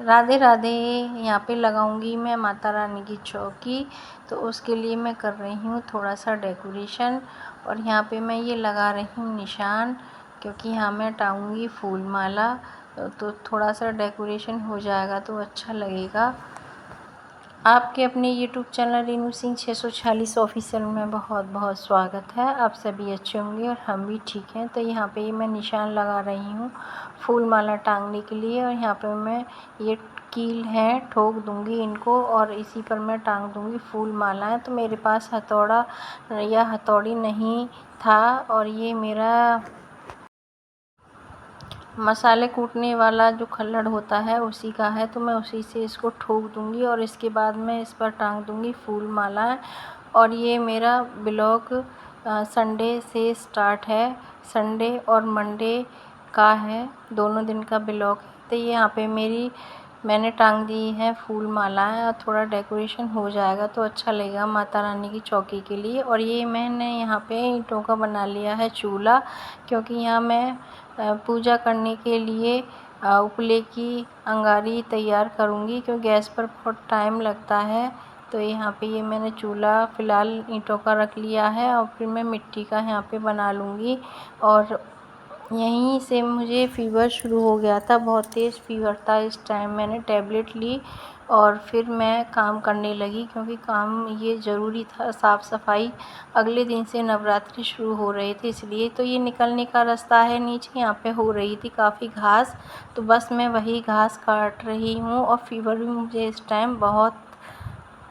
राधे राधे। यहाँ पे लगाऊंगी मैं माता रानी की चौकी। तो उसके लिए मैं कर रही हूँ थोड़ा सा डेकोरेशन। और यहाँ पे मैं ये लगा रही हूँ निशान, क्योंकि यहाँ मैं टांगूंगी फूल माला। तो थोड़ा सा डेकोरेशन हो जाएगा तो अच्छा लगेगा। आपके अपने YouTube channel Renu Singh 646 official में बहुत बहुत स्वागत है। आप सभी अच्छे होंगे और हम भी ठीक हैं। तो यहाँ पे मैं निशान लगा रही हूँ फूल माला टांगने के लिए। और यहाँ पे मैं ये कील है ठोक दूँगी इनको और इसी पर मैं टांग दूँगी फूल मालाएँ। तो मेरे पास हथौड़ा या हथौड़ी नहीं था, और ये मेरा मसाले कूटने वाला जो खल्लड़ होता है उसी का है। तो मैं उसी से इसको ठोक दूँगी और इसके बाद मैं इस पर टांग दूँगी फूल मालाएँ। और ये मेरा ब्लॉग संडे से स्टार्ट है, संडे और मंडे का है, दोनों दिन का ब्लॉग है। तो ये यहाँ पे मैंने टांग दी है फूल मालाएँ, और थोड़ा डेकोरेशन हो जाएगा तो अच्छा लगेगा माता रानी की चौकी के लिए। और ये मैंने यहाँ पे ईंटों का बना लिया है चूल्हा, क्योंकि यहाँ मैं पूजा करने के लिए उपले की अंगारी तैयार करूँगी, क्योंकि गैस पर बहुत टाइम लगता है। तो यहाँ पे ये मैंने चूल्हा फ़िलहाल ईंटों का रख लिया है, और फिर मैं मिट्टी का यहाँ पे बना लूँगी। और यहीं से मुझे फ़ीवर शुरू हो गया था, बहुत तेज़ फ़ीवर था। इस टाइम मैंने टैबलेट ली और फिर मैं काम करने लगी, क्योंकि काम ये ज़रूरी था। साफ़ सफाई अगले दिन से नवरात्रि शुरू हो रहे थे, इसलिए। तो ये निकलने का रास्ता है नीचे, यहाँ पे हो रही थी काफ़ी घास, तो बस मैं वही घास काट रही हूँ। और फ़ीवर भी मुझे इस टाइम बहुत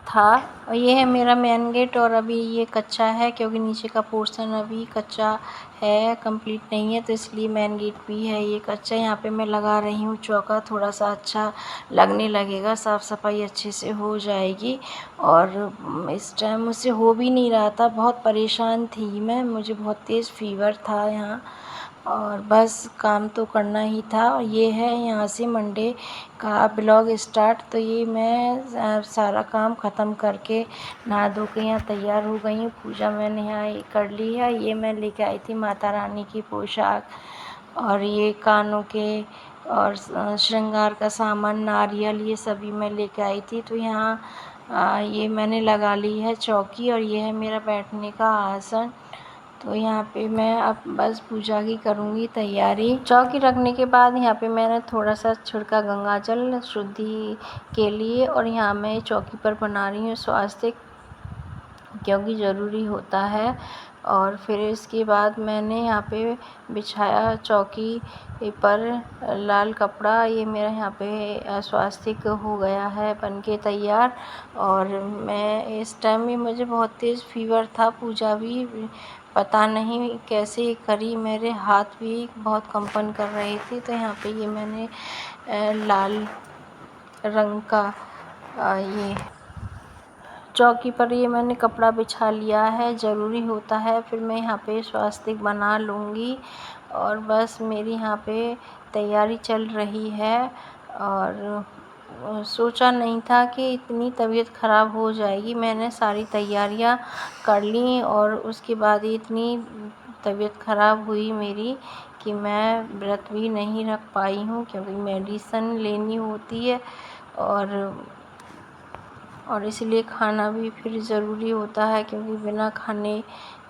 था। और ये है मेरा मेन गेट, और अभी ये कच्चा है, क्योंकि नीचे का पोर्शन अभी कच्चा है, कंप्लीट नहीं है, तो इसलिए मेन गेट भी है ये कच्चा। यहाँ पे मैं लगा रही हूँ चौका, थोड़ा सा अच्छा लगने लगेगा, साफ़ सफाई अच्छे से हो जाएगी। और इस टाइम मुझसे हो भी नहीं रहा था, बहुत परेशान थी मैं, मुझे बहुत तेज़ फ़ीवर था यहाँ, और बस काम तो करना ही था। और ये है यहाँ से मंडे का ब्लॉग स्टार्ट। तो ये मैं सारा काम ख़त्म करके नहा धो के यहाँ तैयार हो गई हूँ। पूजा मैंने यहाँ कर ली है। ये मैं लेके आई थी माता रानी की पोशाक, और ये कानों के और श्रृंगार का सामान, नारियल, ये सभी मैं लेके आई थी। तो यहाँ ये मैंने लगा ली है चौकी, और ये है मेरा बैठने का आसन। तो यहाँ पे मैं अब बस पूजा की करूँगी तैयारी। चौकी रखने के बाद यहाँ पे मैंने थोड़ा सा छिड़का गंगाजल शुद्धि के लिए, और यहाँ मैं चौकी पर बना रही हूँ स्वास्तिक, क्योंकि ज़रूरी होता है। और फिर इसके बाद मैंने यहाँ पे बिछाया चौकी पर लाल कपड़ा। ये मेरा यहाँ पे स्वास्तिक हो गया है बनके तैयार। और मैं इस टाइम में मुझे बहुत तेज़ फ़ीवर था, पूजा भी पता नहीं कैसे करी, मेरे हाथ भी बहुत कंपन कर रहे थे। तो यहाँ पे ये मैंने लाल रंग का ये चौकी पर ये मैंने कपड़ा बिछा लिया है, ज़रूरी होता है। फिर मैं यहाँ पे स्वास्तिक बना लूँगी, और बस मेरी यहाँ पे तैयारी चल रही है। और सोचा नहीं था कि इतनी तबीयत ख़राब हो जाएगी। मैंने सारी तैयारियाँ कर ली, और उसके बाद इतनी तबीयत ख़राब हुई मेरी कि मैं व्रत भी नहीं रख पाई हूँ, क्योंकि मेडिसिन लेनी होती है। और इसलिए खाना भी फिर ज़रूरी होता है, क्योंकि बिना खाने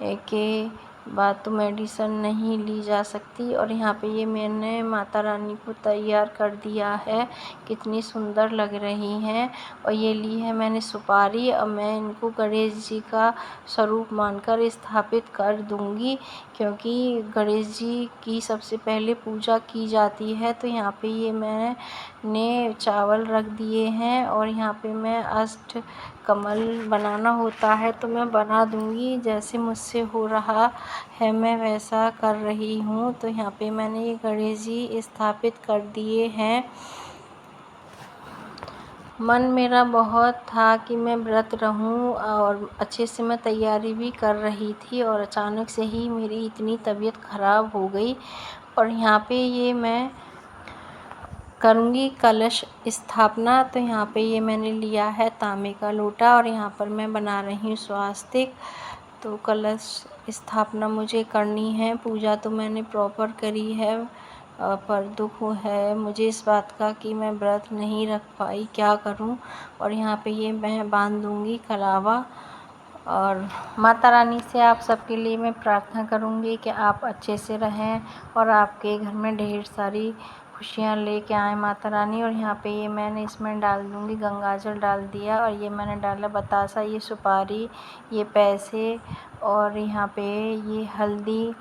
के बाद तो मेडिसिन नहीं ली जा सकती। और यहाँ पे ये मैंने माता रानी को तैयार कर दिया है, कितनी सुंदर लग रही हैं। और ये ली है मैंने सुपारी, और मैं इनको गणेश जी का स्वरूप मानकर स्थापित कर दूँगी, क्योंकि गणेश जी की सबसे पहले पूजा की जाती है। तो यहाँ पे ये मैंने चावल रख दिए हैं, और यहाँ पे मैं अष्ट कमल बनाना होता है तो मैं बना दूँगी, जैसे मुझसे हो रहा है मैं वैसा कर रही हूँ। तो यहाँ पे मैंने ये गणेश जी स्थापित कर दिए हैं। मन मेरा बहुत था कि मैं व्रत रहूं, और अच्छे से मैं तैयारी भी कर रही थी, और अचानक से ही मेरी इतनी तबीयत ख़राब हो गई। और यहाँ पे ये मैं करूँगी कलश स्थापना। तो यहाँ पे ये मैंने लिया है तांबे का लोटा, और यहाँ पर मैं बना रही हूँ स्वास्तिक। तो कलश स्थापना मुझे करनी है, पूजा तो मैंने प्रॉपर करी है, पर दुख है मुझे इस बात का कि मैं व्रत नहीं रख पाई, क्या करूं। और यहाँ पे ये मैं बांध दूंगी कलावा। और माता रानी से आप सबके लिए मैं प्रार्थना करूंगी कि आप अच्छे से रहें और आपके घर में ढेर सारी खुशियाँ लेके आए माता रानी। और यहाँ पे ये मैंने इसमें डाल दूंगी, गंगाजल डाल दिया और ये मैंने डाला बतासा, ये सुपारी, ये पैसे और यहाँ पे ये हल्दी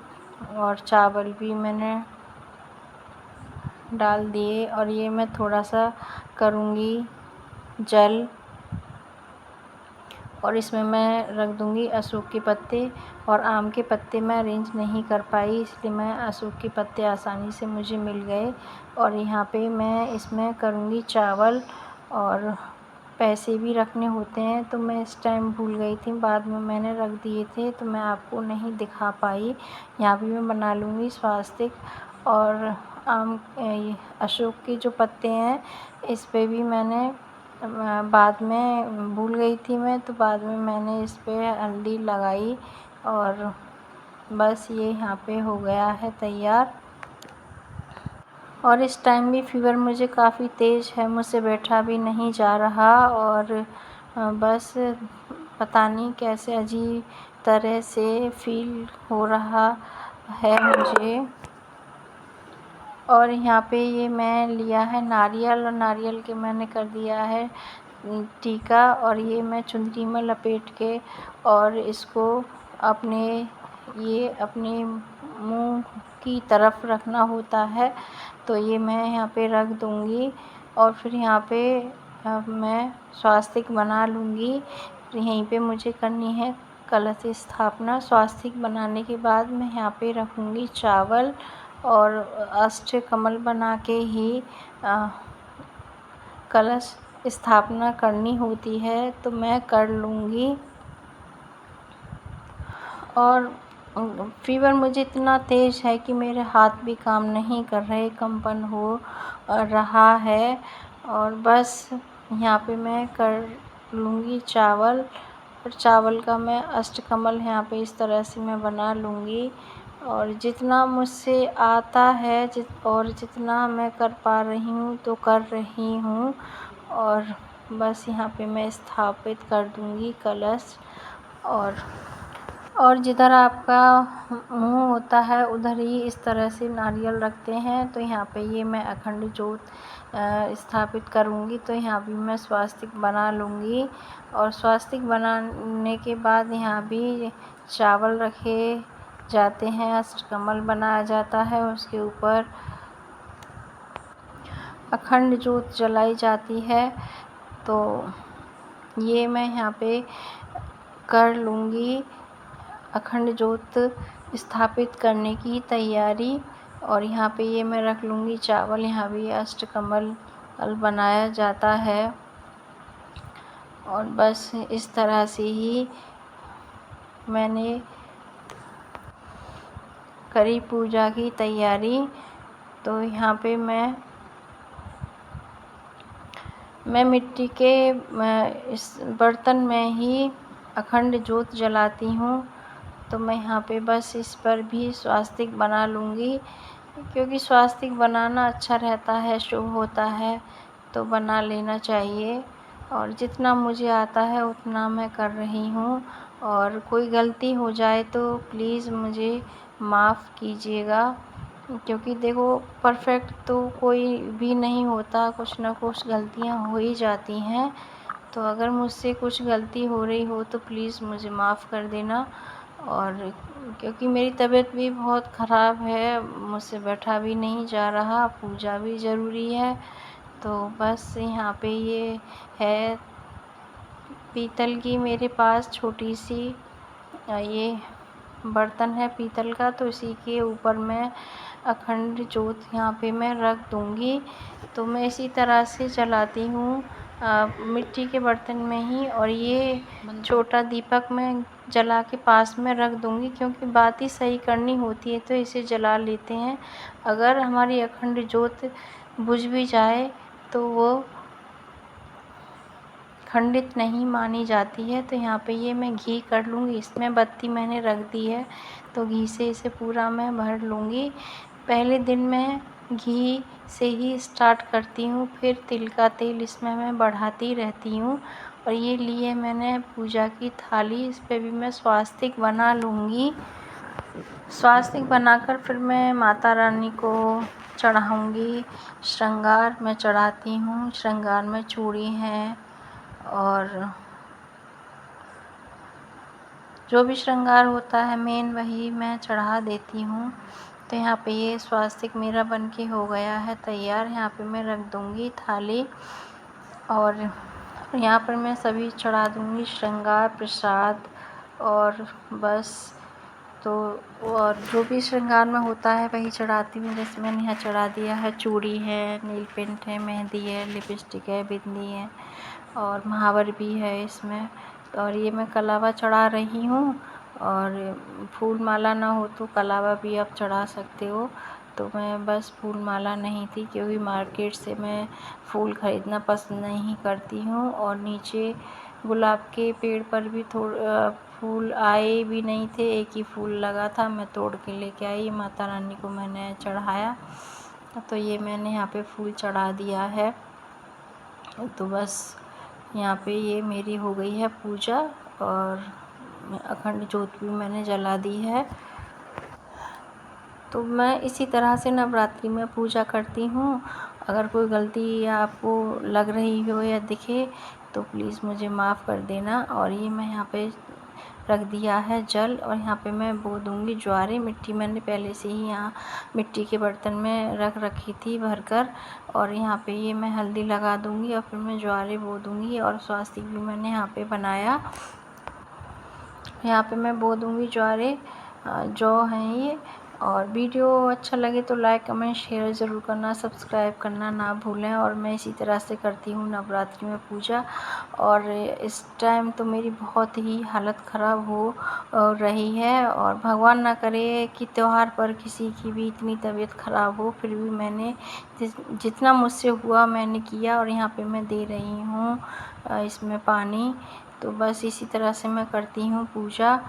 और चावल भी मैंने डाल दिए। और ये मैं थोड़ा सा करूँगी जल और इसमें मैं रख दूँगी अशोक के पत्ते। और आम के पत्ते मैं अरेंज नहीं कर पाई, इसलिए मैं अशोक के पत्ते आसानी से मुझे मिल गए। और यहाँ पे मैं इसमें करूँगी चावल और पैसे भी रखने होते हैं, तो मैं इस टाइम भूल गई थी, बाद में मैंने रख दिए थे तो मैं आपको नहीं दिखा पाई। यहाँ भी मैं बना लूँगी स्वास्तिक। और आम अशोक के जो पत्ते हैं इस पे भी मैंने बाद में भूल गई थी मैं, तो बाद में मैंने इस पे हल्दी लगाई और बस ये यहाँ पे हो गया है तैयार। और इस टाइम भी फ़ीवर मुझे काफ़ी तेज़ है, मुझसे बैठा भी नहीं जा रहा और बस पता नहीं कैसे अजीब तरह से फ़ील हो रहा है मुझे। और यहाँ पे ये मैं लिया है नारियल और नारियल के मैंने कर दिया है टीका। और ये मैं चुंदरी में लपेट के और इसको अपने मुंह की तरफ रखना होता है, तो ये मैं यहाँ पे रख दूँगी। और फिर यहाँ पे मैं स्वास्तिक बना लूँगी। यहीं पे मुझे करनी है कलश स्थापना। स्वास्तिक बनाने के बाद मैं यहाँ पे रखूँगी चावल और अष्टकमल बना के ही कलश स्थापना करनी होती है, तो मैं कर लूँगी। और फ़ीवर मुझे इतना तेज़ है कि मेरे हाथ भी काम नहीं कर रहे, कंपन हो रहा है। और बस यहाँ पे मैं कर लूँगी चावल और चावल का मैं अष्टकमल यहाँ पे इस तरह से मैं बना लूँगी। और जितना मुझसे आता है और जितना मैं कर पा रही हूँ तो कर रही हूँ। और बस यहाँ पे मैं स्थापित कर दूँगी कलश। और जिधर आपका मुंह होता है उधर ही इस तरह से नारियल रखते हैं। तो यहाँ पे ये मैं अखंड ज्योत स्थापित करूँगी, तो यहाँ भी मैं स्वास्तिक बना लूँगी। और स्वास्तिक बनाने के बाद यहाँ भी चावल रखे जाते हैं, अष्टकमल बनाया जाता है, उसके ऊपर अखंड ज्योत जलाई जाती है। तो ये मैं यहाँ पे कर लूँगी अखंड ज्योत स्थापित करने की तैयारी। और यहाँ पे ये मैं रख लूँगी चावल, यहाँ भी अष्टकमल बनाया जाता है। और बस इस तरह से ही मैंने करी पूजा की तैयारी। तो यहाँ पे मैं मिट्टी के इस बर्तन में ही अखंड ज्योत जलाती हूँ। तो मैं यहाँ पे बस इस पर भी स्वास्तिक बना लूँगी, क्योंकि स्वास्तिक बनाना अच्छा रहता है, शुभ होता है, तो बना लेना चाहिए। और जितना मुझे आता है उतना मैं कर रही हूँ। और कोई गलती हो जाए तो प्लीज़ मुझे माफ़ कीजिएगा, क्योंकि देखो परफेक्ट तो कोई भी नहीं होता, कुछ ना कुछ गलतियाँ हो ही जाती हैं। तो अगर मुझसे कुछ गलती हो रही हो तो प्लीज़ मुझे माफ़ कर देना। और क्योंकि मेरी तबीयत भी बहुत ख़राब है, मुझसे बैठा भी नहीं जा रहा, पूजा भी ज़रूरी है। तो बस यहाँ पे ये है पीतल की मेरे पास छोटी सी ये बर्तन है पीतल का, तो इसी के ऊपर मैं अखंड ज्योत यहाँ पे मैं रख दूँगी। तो मैं इसी तरह से जलाती हूँ मिट्टी के बर्तन में ही। और ये छोटा दीपक मैं जला के पास में रख दूँगी, क्योंकि बात ही सही करनी होती है तो इसे जला लेते हैं। अगर हमारी अखंड ज्योत बुझ भी जाए तो वो खंडित नहीं मानी जाती है। तो यहाँ पे ये मैं घी कर लूँगी, इसमें बत्ती मैंने रख दी है, तो घी से इसे पूरा मैं भर लूँगी। पहले दिन मैं घी से ही स्टार्ट करती हूँ, फिर तिल का तेल इसमें मैं बढ़ाती रहती हूँ। और ये लिए मैंने पूजा की थाली, इस पे भी मैं स्वास्तिक बना लूँगी। स्वास्तिक बनाकर फिर मैं माता रानी को चढ़ाऊँगी। श्रृंगार मैं चढ़ाती हूँ, श्रृंगार में चूड़ी हैं और जो भी श्रृंगार होता है मेन वही मैं चढ़ा देती हूँ। तो यहाँ पे ये स्वास्तिक मेरा बनके हो गया है तैयार। यहाँ पे मैं रख दूँगी थाली और यहाँ पर मैं सभी चढ़ा दूँगी, श्रृंगार, प्रसाद और बस। तो और जो भी श्रृंगार में होता है वही चढ़ाती हूँ। जैसे मैंने यहाँ चढ़ा दिया है, चूड़ी है, नील पेंट है, मेहंदी है, लिपस्टिक है, बिंदी है और महावर भी है इसमें। और ये मैं कलावा चढ़ा रही हूँ। और फूल माला ना हो तो कलावा भी आप चढ़ा सकते हो। तो मैं बस फूल माला नहीं थी, क्योंकि मार्केट से मैं फूल ख़रीदना पसंद नहीं करती हूँ। और नीचे गुलाब के पेड़ पर भी फूल आए भी नहीं थे, एक ही फूल लगा था, मैं तोड़ के लेके आई, माता रानी को मैंने चढ़ाया। तो ये मैंने यहाँ पे फूल चढ़ा दिया है। तो बस यहाँ पे ये मेरी हो गई है पूजा और अखंड ज्योत भी मैंने जला दी है। तो मैं इसी तरह से नवरात्रि में पूजा करती हूँ। अगर कोई गलती आपको लग रही हो या दिखे तो प्लीज़ मुझे माफ़ कर देना। और ये मैं यहाँ पे रख दिया है जल और यहाँ पे मैं बो दूँगी ज्वारे। मिट्टी मैंने पहले से ही यहाँ मिट्टी के बर्तन में रख रखी थी भरकर। और यहाँ पे ये मैं हल्दी लगा दूँगी और फिर मैं ज्वारे बो दूँगी। और स्वास्तिक भी मैंने यहाँ पे बनाया। यहाँ पे मैं बो दूँगी ज्वारे, जौ हैं ये। और वीडियो अच्छा लगे तो लाइक, कमेंट, शेयर ज़रूर करना, सब्सक्राइब करना ना भूलें। और मैं इसी तरह से करती हूँ नवरात्रि में पूजा। और इस टाइम तो मेरी बहुत ही हालत ख़राब हो रही है। और भगवान ना करे कि त्यौहार पर किसी की भी इतनी तबीयत ख़राब हो। फिर भी मैंने जितना मुझसे हुआ मैंने किया। और यहाँ पे मैं दे रही हूँ इसमें पानी। तो बस इसी तरह से मैं करती हूँ पूजा।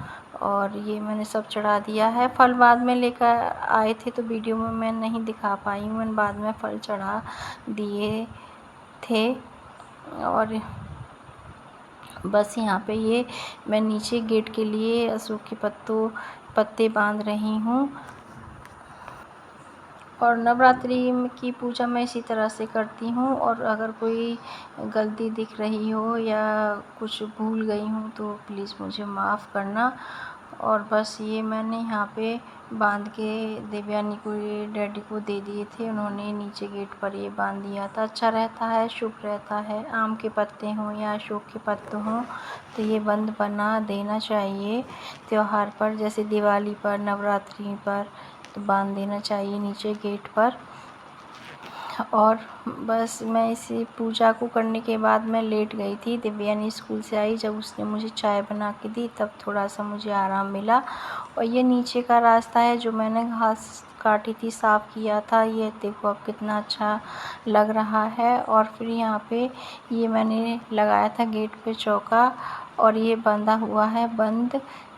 और ये मैंने सब चढ़ा दिया है। फल बाद में लेकर आए थे तो वीडियो में मैं नहीं दिखा पाई हूँ, मैंने बाद में फल चढ़ा दिए थे। और बस यहाँ पे ये मैं नीचे गेट के लिए अशोक के पत्ते बांध रही हूँ। और नवरात्रि की पूजा मैं इसी तरह से करती हूँ। और अगर कोई गलती दिख रही हो या कुछ भूल गई हूँ तो प्लीज़ मुझे माफ़ करना। और बस ये मैंने यहाँ पे बांध के देवयानी को, ये डैडी को दे दिए थे, उन्होंने नीचे गेट पर ये बांध दिया था। अच्छा रहता है, शुभ रहता है। आम के पत्ते हों या अशोक के पत्ते हों तो ये बंद बना देना चाहिए त्योहार पर, जैसे दिवाली पर, नवरात्रि पर, तो बांध देना चाहिए नीचे गेट पर। और बस मैं इसी पूजा को करने के बाद मैं लेट गई थी। दिव्यानी स्कूल से आई, जब उसने मुझे चाय बना के दी तब थोड़ा सा मुझे आराम मिला। और ये नीचे का रास्ता है जो मैंने घास काटी थी, साफ़ किया था, ये देखो अब कितना अच्छा लग रहा है। और फिर यहाँ पे ये मैंने लगाया था गेट पे चौका और ये बंधा हुआ है बंद।